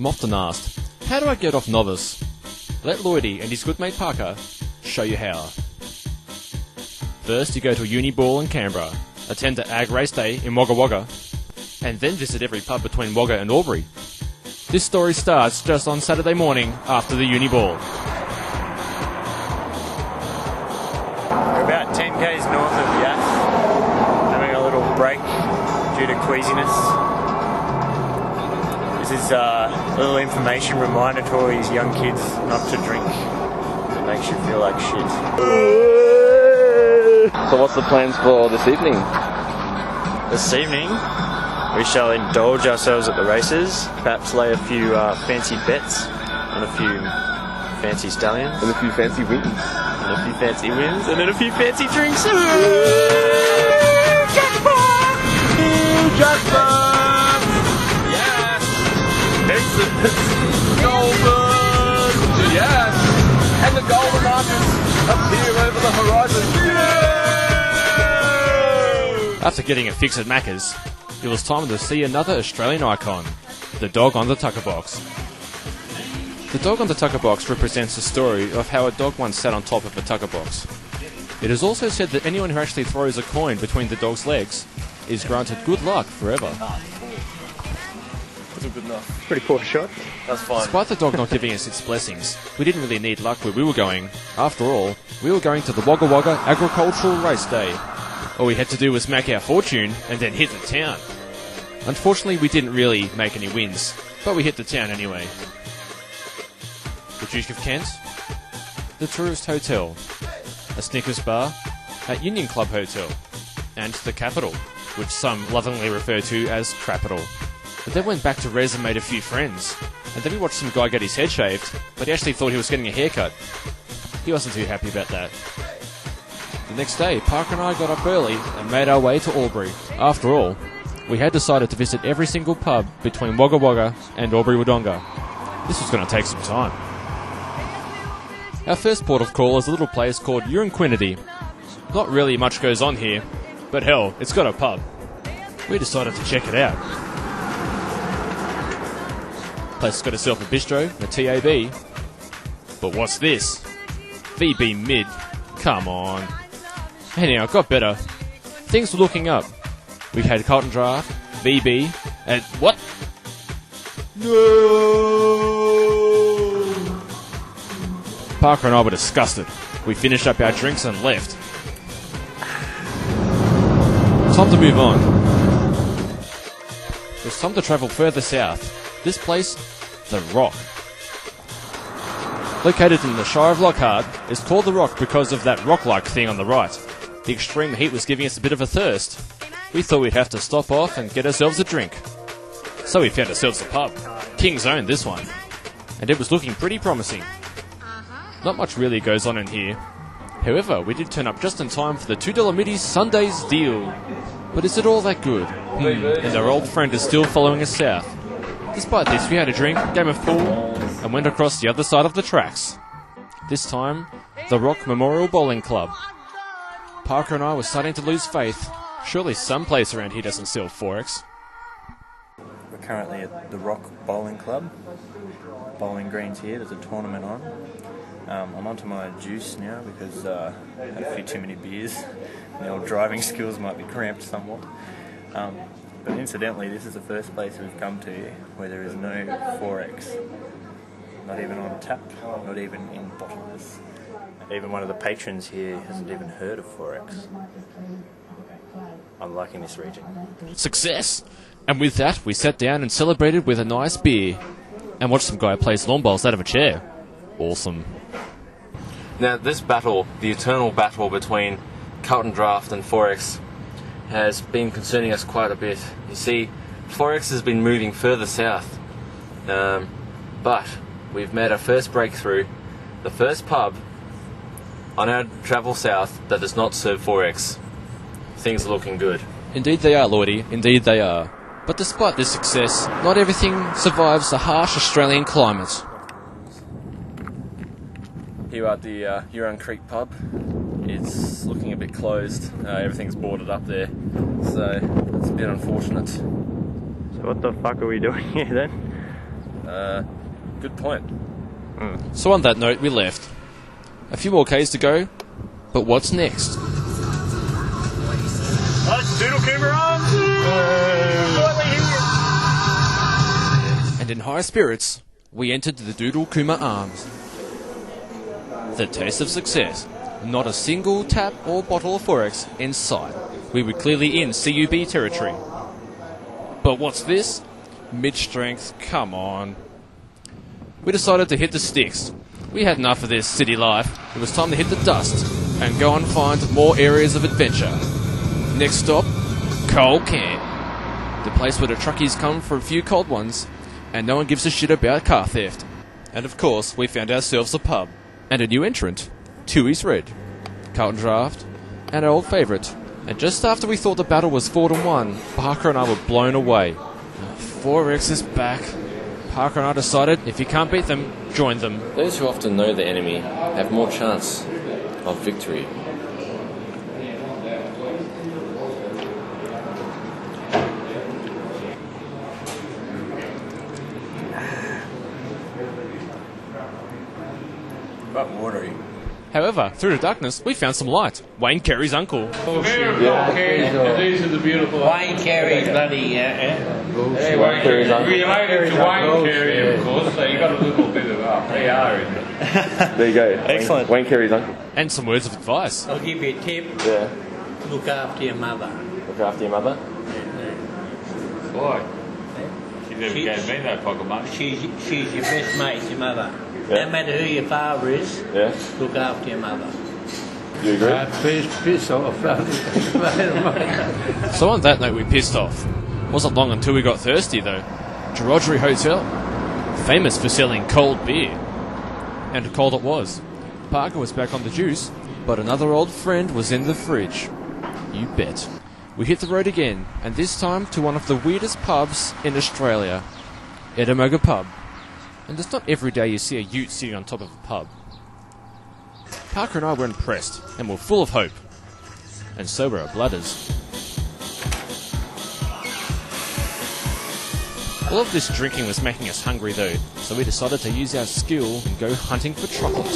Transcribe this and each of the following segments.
I'm often asked, how do I get off novice? Let Lloydy and his good mate Parker show you how. First, you go to a uni ball in Canberra, attend the Ag Race Day in Wagga Wagga, and then visit every pub between Wagga and Albury. This story starts just on Saturday morning after the uni ball. We're about 10 k's north of Yass, having a little break due to queasiness. This is a little information reminder to all these young kids not to drink. It makes you feel like shit. So what's the plans for this evening? This evening, we shall indulge ourselves at the races, perhaps lay a few fancy bets on a few fancy stallions. And a few fancy wins. And a few fancy wins, and then a few fancy drinks. Jackpot! Jackpot! Yes! It's golden! Yes! And the golden arches appear over the horizon. After getting a fix at Macca's, it was time to see another Australian icon, the dog on the tucker box. The dog on the tucker box represents the story of how a dog once sat on top of a tucker box. It is also said that anyone who actually throws a coin between the dog's legs is granted good luck forever. That's good enough. Pretty poor shot. That's fine. Despite the dog not giving us its blessings, we didn't really need luck where we were going. After all, we were going to the Wagga Wagga Agricultural Race Day. All we had to do was make our fortune and then hit the town. Unfortunately, we didn't really make any wins, but we hit the town anyway. The Duke of Kent, the Tourist Hotel, a Snickers bar at Union Club Hotel, and the Capital, which some lovingly refer to as Crapital. But then went back to Res and made a few friends, and then we watched some guy get his head shaved, but he actually thought he was getting a haircut. He wasn't too happy about that. The next day, Parker and I got up early and made our way to Albury. After all, we had decided to visit every single pub between Wagga Wagga and Albury Wodonga. This was going to take some time. Our first port of call is a little place called Uranquinity. Not really much goes on here, but hell, it's got a pub. We decided to check it out. Place has got itself a bistro, a TAB. But what's this? VB mid. Come on. Anyhow, it got better. Things were looking up. We had Carlton Draft, VB, and what? No! Parker and I were disgusted. We finished up our drinks and left. Time to move on. It was time to travel further south. This place, The Rock. Located in the Shire of Lockhart, it's called The Rock because of that rock-like thing on the right. The extreme heat was giving us a bit of a thirst. We thought we'd have to stop off and get ourselves a drink. So we found ourselves a pub. King's Own, this one. And it was looking pretty promising. Not much really goes on in here. However, we did turn up just in time for the $2 middies Sundays deal. But is it all that good? And our old friend is still following us south. Despite this, we had a drink, game of pool, and went across the other side of the tracks. This time, the Rock Memorial Bowling Club. Parker and I were starting to lose faith. Surely some place around here doesn't sell Forex. We're currently at the Rock Bowling Club. Bowling greens here, there's a tournament on. I'm onto my juice now because I had a few too many beers. The old driving skills might be cramped somewhat. But incidentally, this is the first place we've come to where there is no Forex. Not even on tap, not even in bottles. Even one of the patrons here hasn't even heard of Forex. I'm liking this region. Success! And with that, we sat down and celebrated with a nice beer. And watched some guy place lawn bowls out of a chair. Awesome. Now, this battle, the eternal battle between Carlton Draft and Forex, has been concerning us quite a bit. You see, Forex has been moving further south, but we've made our first breakthrough. The first pub on our travel south that does not serve Forex. Things are looking good. Indeed they are, Lloydy. Indeed they are. But despite this success, not everything survives the harsh Australian climate. Here at the Huron Creek pub. It's looking a bit closed. Everything's boarded up there, so it's a bit unfortunate. So what the fuck are we doing here then? Good point. So on that note, we left. A few more Ks to go, but what's next? And in high spirits, we entered the Doodle Kuma Arms. The taste of success. Not a single tap or bottle of Forex in sight. We were clearly in CUB territory. But what's this? Mid-strength, come on. We decided to hit the sticks. We had enough of this city life. It was time to hit the dust and go and find more areas of adventure. Next stop, Coal Camp. The place where the truckies come for a few cold ones and no one gives a shit about car theft. And of course, we found ourselves a pub and a new entrant, Tooheys Red, Carlton Draft, and our old favourite. And just after we thought the battle was fought and won, Parker and I were blown away. 4X is back. Parker and I decided if you can't beat them, join them. Those who often know the enemy have more chance of victory. Quite watery. However, through the darkness, we found some light. Wayne Carey's uncle. These are the beautiful. Wayne Carey, bloody, Hey, Wayne Carey. Related to Wayne Carey, of course, so you got a little bit of PR in it. There you go. Excellent. Wayne Carey's uncle. And some words of advice. I'll give you a tip. Yeah. Look after your mother. Look after your mother. Boy, she never gave me no pocket money. She's your best mate, your mother. Yeah. No matter who your father is, Yeah. look after your mother. You agree? Piss off. So on that note, we pissed off. Wasn't long until we got thirsty, though. Gerogery Hotel, famous for selling cold beer. And cold it was. Parker was back on the juice, but another old friend was in the fridge. You bet. We hit the road again, and this time to one of the weirdest pubs in Australia, Edinburgh Pub. And it's not every day you see a ute sitting on top of a pub. Parker and I were impressed, and were full of hope. And so were our bladders. All of this drinking was making us hungry though, so we decided to use our skill and go hunting for chocolate.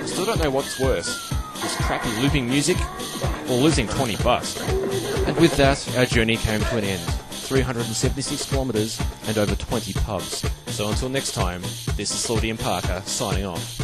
Still don't know what's worse, this crappy looping music, or losing $20. And with that, our journey came to an end. 376 kilometres and over 20 pubs. So until next time, this is Lloydy and Parker signing off.